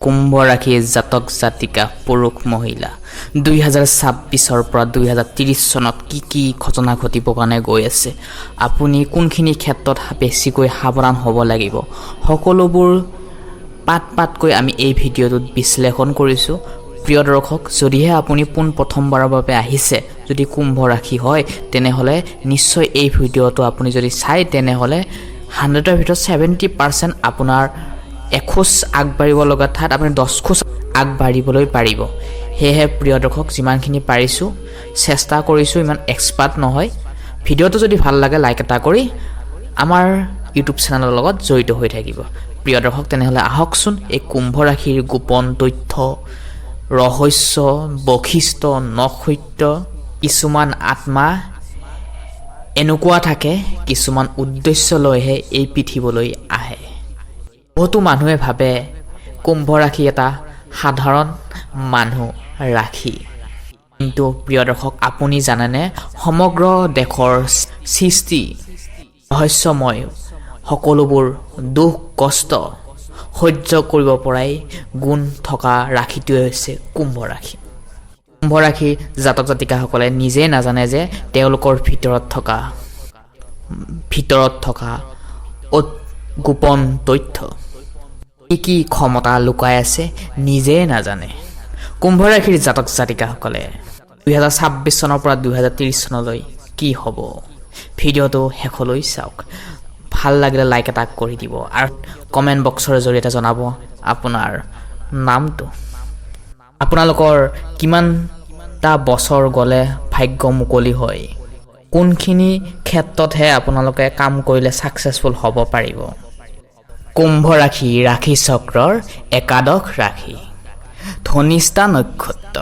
কুম্ভ ৰাশি জাতক জাতিকা পুৰুষ মহিলা 2026 পৰা 2030 চনত কি ঘটনা ঘটিব কাৰণে গৈ আছে আপুনি কোনখিনি ক্ষেত্ৰত বেছিকৈ সাৱধান হ'ব লাগিব সকলোবোৰ পাতকৈ আমি এই ভিডিঅ'টোত বিশ্লেষণ কৰিছো প্ৰিয় দৰ্শক যদিহে আপুনি প্ৰথমবাৰৰ বাবে আহিছে যদি কুম্ভ ৰাশি হয় তেনেহলে নিশ্চয় এই ভিডিঅ'টো আপুনি যদি চাই তেনেহলে 100ৰ ভিতৰত 70% আপোনাৰ এখোজ আগবাঢ়িব লগা ঠাইত আপুনি 10 খোজ আগবাঢ়িবলৈ পাৰিব হেহে প্ৰিয় দৰ্শক যিমানখিনি পাৰিছো চেষ্টা কৰিছো ইমান এক্সপাৰ্ট নহয় ভিডিঅ'টো যদি ভাল লাগে লাইক এটা কৰি আমাৰ ইউটিউব চেনেলৰ লগত জড়িত হৈ থাকিব প্ৰিয় দৰ্শক তেনেহলে আহকচোন এই কুম্ভ ৰাশিৰ গোপন তথ্য ৰহস্য বৈশিষ্ট্য নসত্য কিছুমান আত্মা এনেকুৱা থাকে কিছুমান উদ্দেশ্য লৈহে এই পৃথিৱীলৈ আহে বহুতো মানুহে ভাবে কুম্ভ ৰাশি এটা সাধাৰণ মানুহ ৰাশি কিন্তু প্ৰিয় দৰ্শক আপুনি জানেনে সমগ্ৰ দেশৰ সৃষ্টি ৰহস্যময় সকলোবোৰ দুখ কষ্ট সহ্য কৰিব পৰাই গুণ থকা ৰাশিটোৱে হৈছে কুম্ভ ৰাশি কুম্ভ ৰাশি জাতক জাতিকাসকলে নিজে নাজানে যে তেওঁলোকৰ ভিতৰত থকা গোপন তথ্য কি ক্ষমতা লুকাই আছে নিজে নাজানে কুম্ভ ৰাশিৰ জাতক জাতিকাসকলে 2026 চনৰ পৰা 2030 চনলৈ কি হ'ব ভিডিঅ'টো শেষলৈ চাওক ভাল লাগিলে লাইক এটা কৰি দিব আৰু কমেন্ট বক্সৰ জৰিয়তে জনাব আপোনাৰ নামটো আপোনালোকৰ কিমানটা বছৰ গলে ভাগ্য মুকলি হয় কোনখিনি ক্ষেত্ৰতহে আপোনালোকে কাম কৰিলে সাকসেসফুল হ'ব পাৰিব কুম্ভ ৰাশি ৰাশি চক্ৰৰ একাদশ ৰাশি ধনিষ্ঠা নক্ষত্ৰ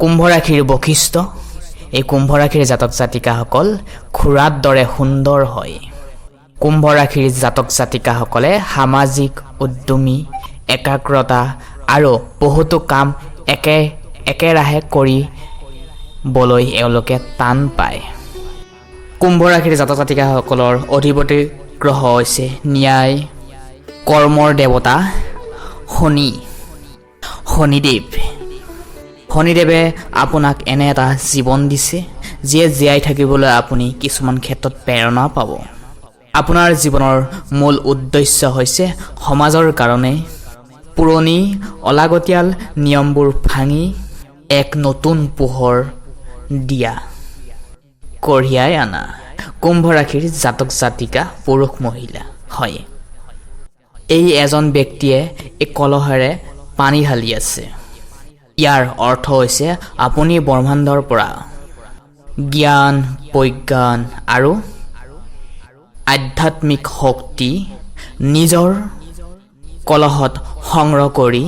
কুম্ভ ৰাশিৰ বৈশিষ্ট্য এই কুম্ভ ৰাশিৰ জাতক জাতিকাসকল খুৰাৰ দৰে সুন্দৰ হয় কুম্ভ ৰাশিৰ জাতক জাতিকাসকলে সামাজিক উদ্যমী একাগ্ৰতা আৰু বহুতো কাম একেৰাহে কৰিবলৈ এওঁলোকে টান পায় কুম্ভ ৰাশিৰ জাতক জাতিকাসকলৰ অধিপতি গ্ৰহ হৈছে ন্যায় কৰ্মৰ দেৱতা শনিদেৱে আপোনাক এনে এটা জীৱন দিছে যিয়ে জীয়াই থাকিবলৈ আপুনি কিছুমান ক্ষেত্ৰত প্ৰেৰণা পাব আপোনাৰ জীৱনৰ মূল উদ্দেশ্য হৈছে সমাজৰ কাৰণে পুৰণি অলাগতিয়াল নিয়মবোৰ ভাঙি এক নতুন পোহৰ দিয়া কঢ়িয়াই আনা কুম্ভ ৰাশিৰ জাতক জাতিকা পুৰুষ মহিলা হয় এই এজন ব্যক্তিয়ে এক কলহেৰে পানী ঢালি আছে ইয়াৰ অৰ্থ হৈছে আপুনি ব্ৰহ্মাণ্ডৰ পৰা জ্ঞান বিজ্ঞান আৰু আধ্যাত্মিক শক্তি নিজৰ কলহত সংগ্ৰহ কৰি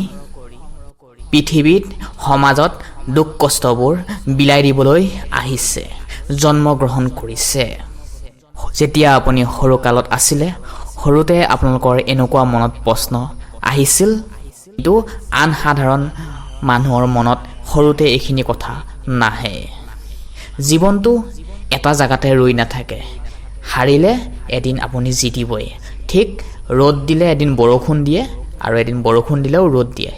পৃথিৱীত সমাজত দুখ কষ্টবোৰ বিলাই দিবলৈ আহিছে জন্মগ্ৰহণ কৰিছে যেতিয়া আপুনি সৰু কালত আছিলে সৰুতে আপোনালোকৰ এনেকুৱা মনত প্ৰশ্ন আহিছিল কিন্তু আন সাধাৰণ মানুহৰ মনত সৰুতে এইখিনি কথা নাহে জীৱনটো এটা জাগাতে ৰৈ নাথাকে হাৰিলে এদিন আপুনি জিতিবই ঠিক ৰ'দ দিলে এদিন বৰষুণ দিয়ে আৰু এদিন বৰষুণ দিলেও ৰ'দ দিয়ে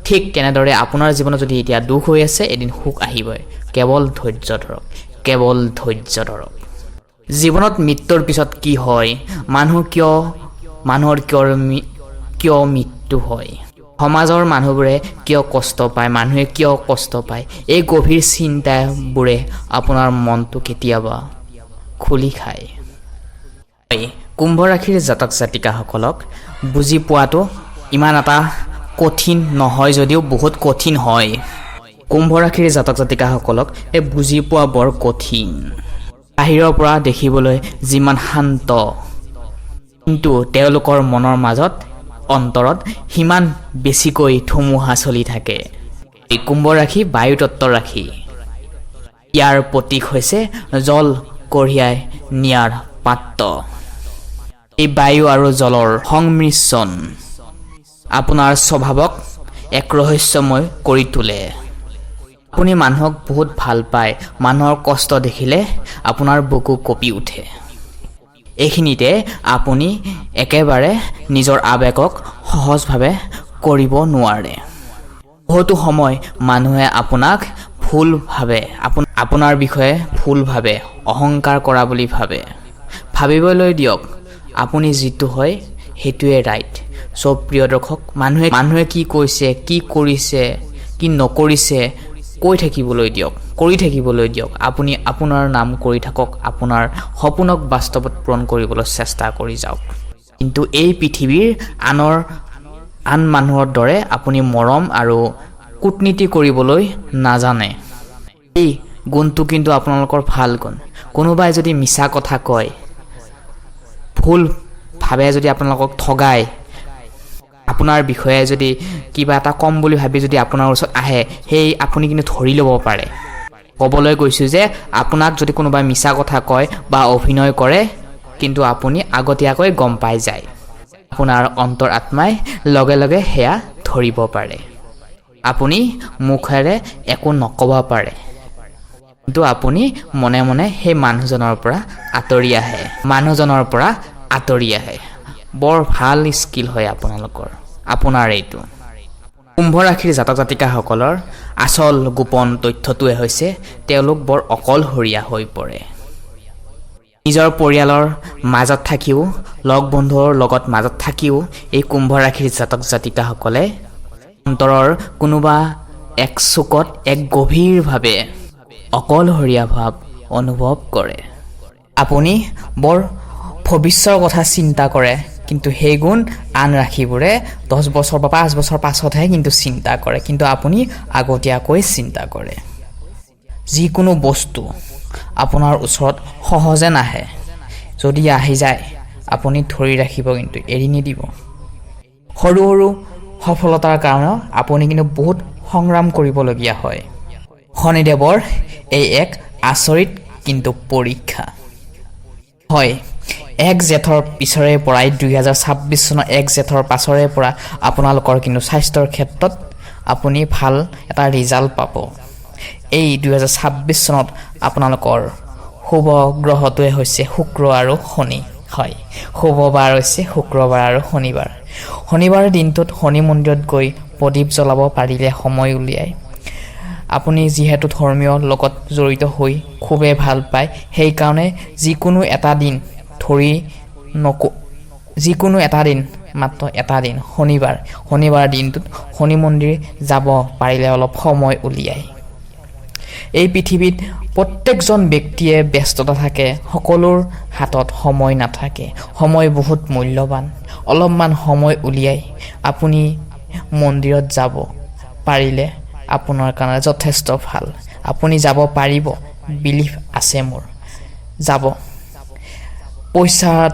ঠিক তেনেদৰে আপোনাৰ জীৱনত যদি এতিয়া দুখ হৈ আছে এদিন সুখ আহিবই কেৱল ধৈৰ্য ধৰক জীৱনত মৃত্যুৰ পিছত কি হয় মানুহৰ কিয় মৃত্যু হয় সমাজৰ মানুহবোৰে কিয় কষ্ট পায় মানুহে কিয় কষ্ট পায় এই গভীৰ চিন্তাবোৰে আপোনাৰ মনটো কেতিয়াবা খুলি খায় কুম্ভ ৰাশিৰ জাতক জাতিকাসকলক বুজি পোৱাটো ইমান এটা কঠিন নহয় যদিও বহুত কঠিন হয় কুম্ভ ৰাশিৰ জাতক জাতিকাসকলক এই বুজি পোৱা বৰ কঠিন বাহিৰৰ পৰা দেখিবলৈ যিমান শান্ত কিন্তু তেওঁলোকৰ মনৰ মাজত অন্তৰত সিমান বেছিকৈ ধুমুহা চলি থাকে এই কুম্ভ ৰাশি বায়ু তত্ত্বৰ ৰাশি ইয়াৰ প্ৰতীক হৈছে জল কঢ়িয়াই নিয়াৰ পাত্ৰ এই বায়ু আৰু জলৰ সংমিশ্ৰণ আপোনাৰ স্বভাৱক এক ৰহস্যময় কৰি তোলে আপুনি মানুহক বহুত ভাল পায় মানুহৰ কষ্ট দেখিলে আপোনাৰ বুকু কঁপি উঠে এইখিনিতে আপুনি একেবাৰে নিজৰ আৱেগক সহজভাৱে কৰিব নোৱাৰে। বহুতো সময় মানুহে আপোনাক ভুলভাৱে আপোনাৰ বিষয়ে ভুলভাৱে অহংকাৰ কৰা বুলি ভাবিবলৈ দিয়ক। আপুনি যিটো হয় সেইটোৱে ৰাইট। সব প্ৰিয় দৰ্শক, মানুহে কি কৈছে, কি কৰিছে, কি নকৰিছে কৈ থাকিবলৈ দিয়ক, কৰি থাকিবলৈ দিয়ক। আপুনি আপোনাৰ নাম কৰি থাকক, আপোনাৰ সপোনক বাস্তৱত পূৰণ কৰিবলৈ চেষ্টা কৰি যাওক। কিন্তু এই পৃথিৱীৰ আন মানুহৰ দৰে আপুনি মৰম আৰু কূটনীতি কৰিবলৈ নাজানে। এই গুণটো কিন্তু আপোনালোকৰ ভাল গুণ। কোনোবাই যদি মিছা কথা কয়, ভুলভাৱে যদি আপোনালোকক ঠগায়, আপোনাৰ বিষয়ে যদি কিবা এটা কম বুলি ভাবি যদি আপোনাৰ ওচৰত আহে, সেই আপুনি কিন্তু ধৰি ল'ব পাৰে। ক'বলৈ গৈছোঁ যে আপোনাক যদি কোনোবাই মিছা কথা কয় বা অভিনয় কৰে, কিন্তু আপুনি আগতীয়াকৈ গম পাই যায়। আপোনাৰ অন্তৰ আত্মাই লগে লগে সেয়া ধৰিব পাৰে। আপুনি মুখেৰে একো নক'ব পাৰে, কিন্তু আপুনি মনে মনে সেই মানুহজনৰ পৰা আঁতৰি আহে। বৰ ভাল স্কিল হয় আপোনাৰ এইটো। কুম্ভ ৰাশিৰ জাতক জাতিকাসকলৰ আচল গোপন তথ্যটোৱে হৈছে তেওঁলোক বৰ অকলশৰীয়া হৈ পৰে। নিজৰ পৰিয়ালৰ মাজত থাকিও, লগ বন্ধুৰ লগত মাজত থাকিও এই কুম্ভ ৰাশিৰ জাতক জাতিকাসকলে অন্তৰৰ কোনোবা এক চুকত এক গভীৰভাৱে অকলশৰীয়া ভাৱ অনুভৱ কৰে। আপুনি বৰ ভৱিষ্যৰ কথা চিন্তা কৰে, কিন্তু সেই গুণ আন ৰাশিবোৰে 10 বছৰ বা 5 বছৰ পাছতহে কিন্তু চিন্তা কৰে, কিন্তু আপুনি আগতীয়াকৈ চিন্তা কৰে। যিকোনো বস্তু আপোনাৰ ওচৰত সহজে নাহে। যদি আহি যায় আপুনি ধৰি ৰাখিব, কিন্তু এৰি নিদিব। সৰু সৰু সফলতাৰ কাৰণেও আপুনি কিন্তু বহুত সংগ্ৰাম কৰিবলগীয়া হয়। শনিদেৱৰ এই এক আচৰিত কিন্তু পৰীক্ষা হয়। 1 জেঠৰ পিছৰে পৰাই 2026 চনৰ 1 জেঠৰ পাছৰে পৰা আপোনালোকৰ কিন্তু স্বাস্থ্যৰ ক্ষেত্ৰত আপুনি ভাল এটা ৰিজাল্ট পাব। এই 2026 চনত আপোনালোকৰ শুভ গ্ৰহটোৱে হৈছে শুক্ৰ আৰু শনি। হয়, শুভ বাৰ হৈছে শুক্ৰবাৰ আৰু শনিবাৰ। শনিবাৰ দিনটোত শনি মন্দিৰত গৈ প্ৰদীপ জ্বলাব পাৰিলে সময় উলিয়াই। আপুনি যিহেতু ধৰ্মীয় লগত জড়িত হৈ খুবেই ভাল পায়, সেইকাৰণে যিকোনো এটা দিন মাত্ৰ এটা দিন শনিবাৰ দিনটোত শনি মন্দিৰ যাব পাৰিলে অলপ সময় উলিয়াই। এই পৃথিৱীত প্ৰত্যেকজন ব্যক্তিয়ে ব্যস্ততা থাকে, সকলোৰ হাতত সময় নাথাকে। সময় বহুত মূল্যৱান। অলপমান সময় উলিয়াই আপুনি মন্দিৰত যাব পাৰিলে আপোনাৰ কাৰণে যথেষ্ট ভাল। আপুনি যাব পাৰিব, বিলিভ আছে মোৰ। যাব।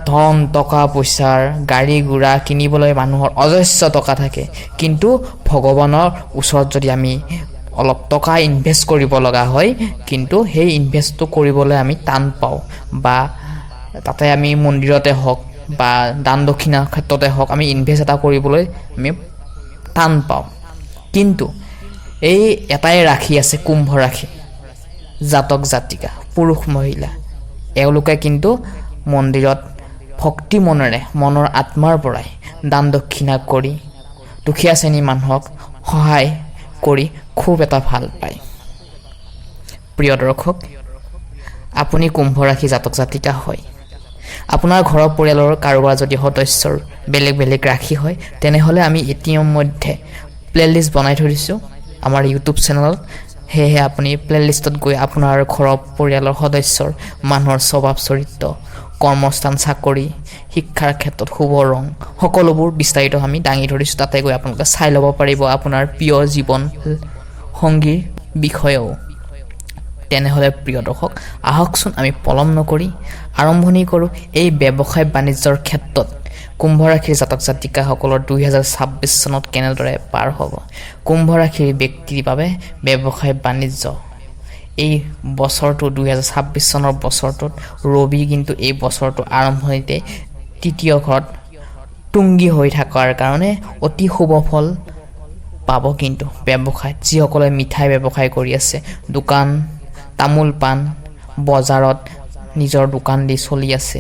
ধন টকা পইচাৰ গাড়ী গুৰা কিনিবলৈ মানুহৰ অজস্ৰ টকা থাকে, কিন্তু ভগৱানৰ ওচৰত যদি আমি অলপ টকা ইনভেষ্ট কৰিব লগা হয়, কিন্তু সেই ইনভেষ্টটো কৰিবলৈ আমি টান পাওঁ, বা তাতে আমি মন্দিৰতে হওক বা দান দক্ষিণাৰ ক্ষেত্ৰতে হওক আমি ইনভেষ্ট এটা কৰিবলৈ আমি টান পাওঁ। কিন্তু এই এটাই ৰাশি আছে, কুম্ভ ৰাশি জাতক জাতিকা, পুৰুষ মহিলা, এওঁলোকে কিন্তু মন্দিৰত ভক্তি মনেৰে মনৰ আত্মাৰ পৰাই দান দক্ষিণা কৰি দুখীয়া শ্ৰেণীৰ মানুহক সহায় কৰি খুব এটা ভাল পায়। প্ৰিয় দৰ্শক, আপুনি কুম্ভ ৰাশি জাতক জাতিকা হয়। আপোনাৰ ঘৰৰ পৰিয়ালৰ কাৰোবাৰ যদি সদস্যৰ বেলেগ বেলেগ ৰাশি হয়, তেনেহ'লে আমি ইতিমধ্যে প্লেলিষ্ট বনাই থৈ দিছোঁ আমাৰ ইউটিউব চেনেলত। সেয়েহে আপুনি প্লেলিষ্টত গৈ আপোনাৰ ঘৰৰ পৰিয়ালৰ সদস্যৰ মানুহৰ স্বভাৱ চৰিত্ৰ, কৰ্মস্থান, চাকৰি, শিক্ষাৰ ক্ষেত্ৰত শুভ ৰং, সকলোবোৰ বিস্তাৰিত আমি দাঙি ধৰিছোঁ। তাতে গৈ আপোনালোকে চাই ল'ব পাৰিব আপোনাৰ প্ৰিয় জীৱন সংগীৰ বিষয়েও। তেনেহ'লে প্ৰিয় দৰ্শক, আহকচোন আমি পলম নকৰি আৰম্ভণি কৰোঁ এই ব্যৱসায় বাণিজ্যৰ ক্ষেত্ৰত কুম্ভ ৰাশিৰ জাতক জাতিকাসকলৰ 2026 চনত কেনেদৰে পাৰ হ'ব। কুম্ভ ৰাশিৰ ব্যক্তিৰ বাবে ব্যৱসায় বাণিজ্য এই বছৰটো 2026 চনৰ বছৰটোত ৰবি কিন্তু এই বছৰটো আৰম্ভণিতে তৃতীয় ঘৰত তুংগী হৈ থকাৰ কাৰণে অতি শুভ ফল পাব। কিন্তু ব্যৱসায়ত যিসকলে মিঠাই ব্যৱসায় কৰি আছে, দোকান, তামোল পাণ, বজাৰত নিজৰ দোকান দি চলি আছে,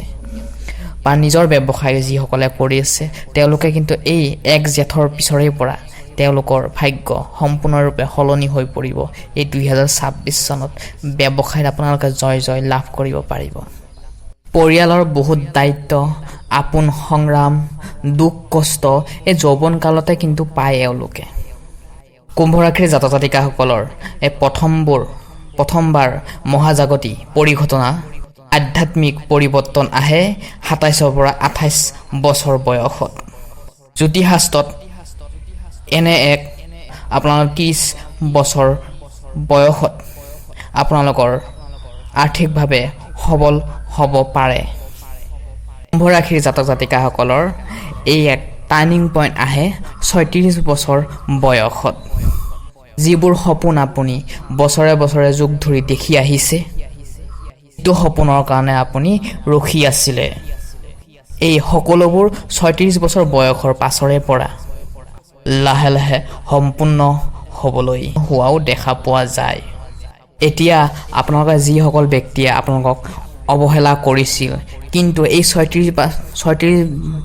বা নিজৰ ব্যৱসায় যিসকলে কৰি আছে তেওঁলোকে কিন্তু এই 1 জেঠৰ পিছৰে পৰা তেওঁলোকৰ ভাগ্য সম্পূৰ্ণৰূপে সলনি হৈ পৰিব। এই 2026 চনত ব্যৱসায়ত আপোনালোকে জয় জয় লাভ কৰিব পাৰিব। পৰিয়ালৰ বহুত দায়িত্ব, আপোন সংগ্ৰাম, দুখ কষ্ট এই যৌৱন কালতে কিন্তু পায় এওঁলোকে। কুম্ভ ৰাশিৰ জাতক জাতিকাসকলৰ এই প্ৰথমবাৰ মহাজাগতি পৰিঘটনা আধ্যাত্মিক পৰিৱৰ্তন আহে 27ৰ পৰা 28 বছৰ বয়সত। জ্যোতিষশাস্ত্ৰত এনে এক আপোনালোকৰ 30 বছৰ বয়সত আপোনালোকৰ আৰ্থিকভাৱে সবল হ'ব পাৰে। কুম্ভ ৰাশিৰ জাতক জাতিকাসকলৰ এই এক টাৰ্ণিং পইণ্ট আহে 36 বছৰ বয়সত। যিবোৰ সপোন আপুনি বছৰে বছৰে যুগ ধৰি দেখি আহিছে, এইটো সপোনৰ কাৰণে আপুনি ৰখি আছিলে, এই সকলোবোৰ 36 বছৰ বয়সৰ পাছৰে পৰা লাহে লাহে সম্পূৰ্ণ হ'বলৈ হোৱাও দেখা পোৱা যায়। এতিয়া আপোনালোকে যিসকল ব্যক্তিয়ে আপোনালোকক অৱহেলা কৰিছিল, কিন্তু এই 36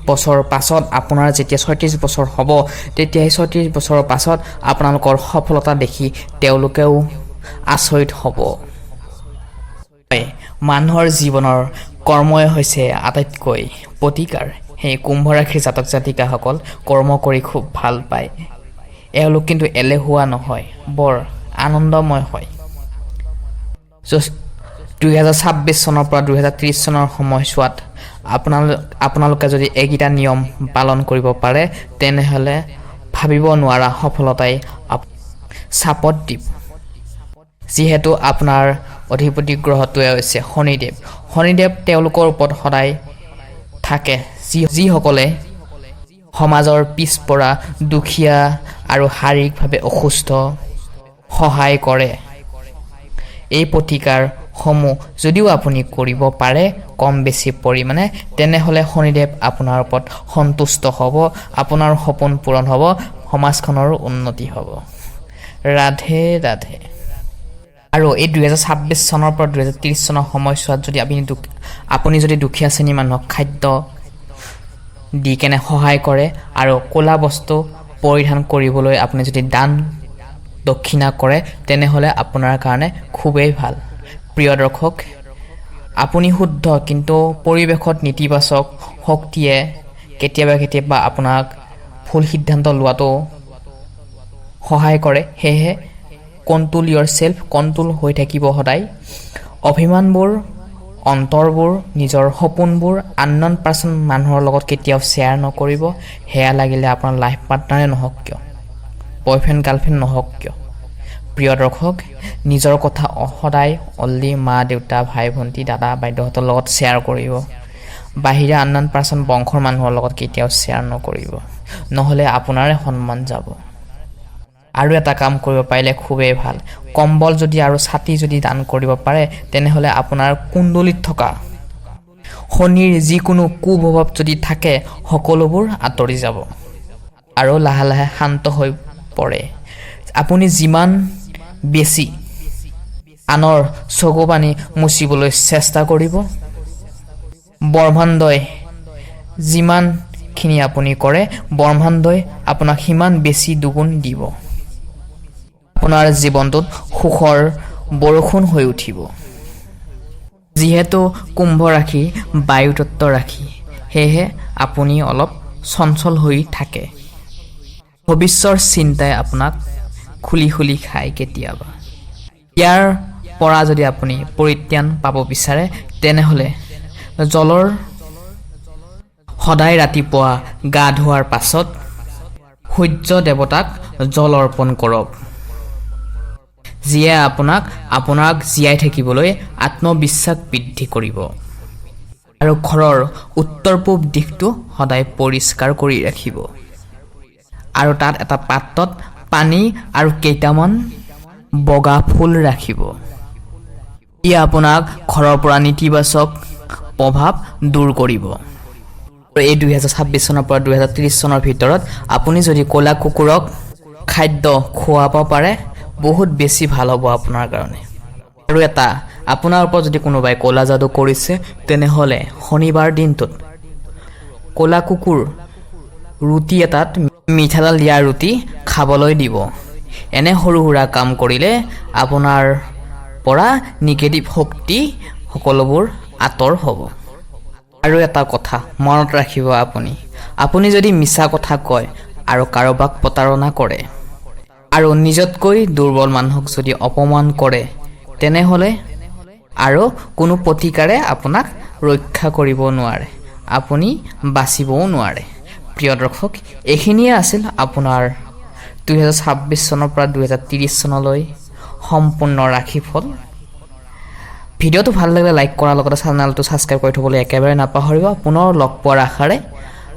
বছৰ পাছত আপোনাৰ যেতিয়া 36 বছৰ হ'ব, তেতিয়া এই 36 বছৰৰ পাছত আপোনালোকৰ সফলতা দেখি তেওঁলোকেও আচৰিত হ'ব। মানুহৰ জীৱনৰ কৰ্মই হৈছে আটাইতকৈ প্ৰতিকাৰ। সেই কুম্ভ ৰাশিৰ জাতক জাতিকাসকল কৰ্ম কৰি খুব ভাল পায়। এওঁলোক কিন্তু এলেহুৱা নহয়, বৰ আনন্দময় হয়। 2026 চনৰ পৰা 2030 চনৰ সময়ছোৱাত আপোনালোকে যদি এইকেইটা নিয়ম পালন কৰিব পাৰে, তেনেহ'লে ভাবিব নোৱাৰা সফলতাই চাপত দিব। যিহেতু আপোনাৰ অধিপতি গ্ৰহটোৱে হৈছে শনিদেৱ তেওঁলোকৰ ওপৰত সদায় থাকে, যিসকলে সমাজৰ পিছপৰা, দুখীয়া আৰু শাৰীৰিকভাৱে অসুস্থ সহায় কৰে। এই প্ৰতিকাৰসমূহ যদিও আপুনি কৰিব পাৰে কম বেছি পৰিমাণে, তেনেহ'লে শনিদেৱ আপোনাৰ ওপৰত সন্তুষ্ট হ'ব, আপোনাৰ সপোন পূৰণ হ'ব, সমাজখনৰো উন্নতি হ'ব। ৰাধে ৰাধে। আৰু এই 2026 চনৰ পৰা 2030 চনৰ সময়ছোৱাত যদি আপুনি যদি দুখীয়া শ্ৰেণীৰ মানুহক খাদ্য দি কেনে সহায় কৰে আৰু ক'লা বস্তু পৰিধান কৰিবলৈ আপুনি যদি দান দক্ষিণা কৰে, তেনেহ'লে আপোনাৰ কাৰণে খুবেই ভাল। প্ৰিয় দৰ্শক, আপুনি শুদ্ধ, কিন্তু পৰিৱেশত নেতিবাচক শক্তিয়ে কেতিয়াবা আপোনাক ভুল সিদ্ধান্ত লোৱাটো সহায় কৰে। সেয়েহে কণ্ট্ৰল ইয়ৰ চেল্ফ, কণ্ট্ৰল হৈ থাকিব সদায়। অভিমানবোৰ, অন্তৰবোৰ, নিজৰ সপোনবোৰ আননন পাৰ্চন মানুহৰ লগত কেতিয়াও শ্বেয়াৰ নকৰিব। সেয়া লাগিলে আপোনাৰ লাইফ পাৰ্টনাৰে নহওক কিয়, বয়ফ্ৰেণ্ড গাৰ্লফ্ৰেণ্ড নহওক কিয়। প্ৰিয় দৰ্শক, নিজৰ কথা সদায় অনলি মা দেউতা, ভাই ভণ্টি, দাদা বাইদেউহঁতৰ লগত শ্বেয়াৰ কৰিব। বাহিৰা আননন পাৰ্চন বংশৰ মানুহৰ লগত কেতিয়াও শ্বেয়াৰ নকৰিব, নহ'লে আপোনাৰে সন্মান যাব। আৰু এটা কাম কৰিব পাৰিলে খুবেই ভাল, কম্বল যদি আৰু ছাতি যদি দান কৰিব পাৰে, তেনেহ'লে আপোনাৰ কুণ্ডলীত থকা শনিৰ যিকোনো কুপ্ৰভাৱ যদি থাকে সকলোবোৰ আঁতৰি যাব আৰু লাহে লাহে শান্ত হৈ পৰে। আপুনি যিমান বেছি আনৰ চকু পানী মুচিবলৈ চেষ্টা কৰিব, ব্ৰহ্মাণ্ডই যিমানখিনি আপুনি কৰে, ব্ৰহ্মাণ্ডই আপোনাক সিমান বেছি দুগুণ দিব। আপোনাৰ জীৱনটোত সুখৰ বৰষুণ হৈ উঠিব। যিহেতু কুম্ভ ৰাশি বায়ুতত্ত্ব ৰাশি, সেয়েহে আপুনি অলপ চঞ্চল হৈ থাকে। ভৱিষ্যৰ চিন্তাই আপোনাক খুলি খায় কেতিয়াবা। ইয়াৰ পৰা যদি আপুনি পৰিত্ৰাণ পাব বিচাৰে, তেনেহ'লে জলৰ সদায় ৰাতিপুৱা গা ধোৱাৰ পাছত সূৰ্য দেৱতাক জল অৰ্পণ কৰক, যিয়ে আপোনাক জীয়াই থাকিবলৈ আত্মবিশ্বাস বৃদ্ধি কৰিব। আৰু ঘৰৰ উত্তৰ পূব দিশটো সদায় পৰিষ্কাৰ কৰি ৰাখিব আৰু তাত এটা পাত্ৰত পানী আৰু কেইটামান বগা ফুল ৰাখিব। ই আপোনাক ঘৰৰ পৰা নেতিবাচক প্ৰভাৱ দূৰ কৰিব। এই 2026 চনৰ পৰা 2030 চনৰ ভিতৰত আপুনি যদি ক'লা কুকুৰক খাদ্য খুৱাব পাৰে, বহুত বেছি ভাল হ'ব আপোনাৰ কাৰণে। আৰু এটা, আপোনাৰ ওপৰত যদি কোনোবাই ক'লা যাদু কৰিছে, তেনেহ'লে শনিবাৰ দিনটোত ক'লা কুকুৰ ৰুটি এটাত মিঠাতেল দিয়া ৰুটি খাবলৈ দিব। এনে সৰু সুৰা কাম কৰিলে আপোনাৰ পৰা নিগেটিভ শক্তি সকলোবোৰ আঁতৰ হ'ব। আৰু এটা কথা মনত ৰাখিব, আপুনি যদি মিছা কথা কয় আৰু কাৰোবাক প্ৰতাৰণা কৰে আৰু নিজতকৈ দুৰ্বল মানুহক যদি অপমান কৰে, তেনেহ'লে আৰু কোনো প্ৰতিকাৰে আপোনাক ৰক্ষা কৰিব নোৱাৰে, আপুনি বাচিবও নোৱাৰে। প্ৰিয় দৰ্শক, এইখিনিয়ে আছিল আপোনাৰ 2026 চনৰ পৰা 2030 চনলৈ সম্পূৰ্ণ ৰাশিফল। ভিডিঅ'টো ভাল লাগিলে লাইক কৰাৰ লগতে চেনেলটো ছাবস্ক্ৰাইব কৰি থ'বলৈ একেবাৰে নাপাহৰিব। পুনৰ লগ পোৱাৰ আশাৰে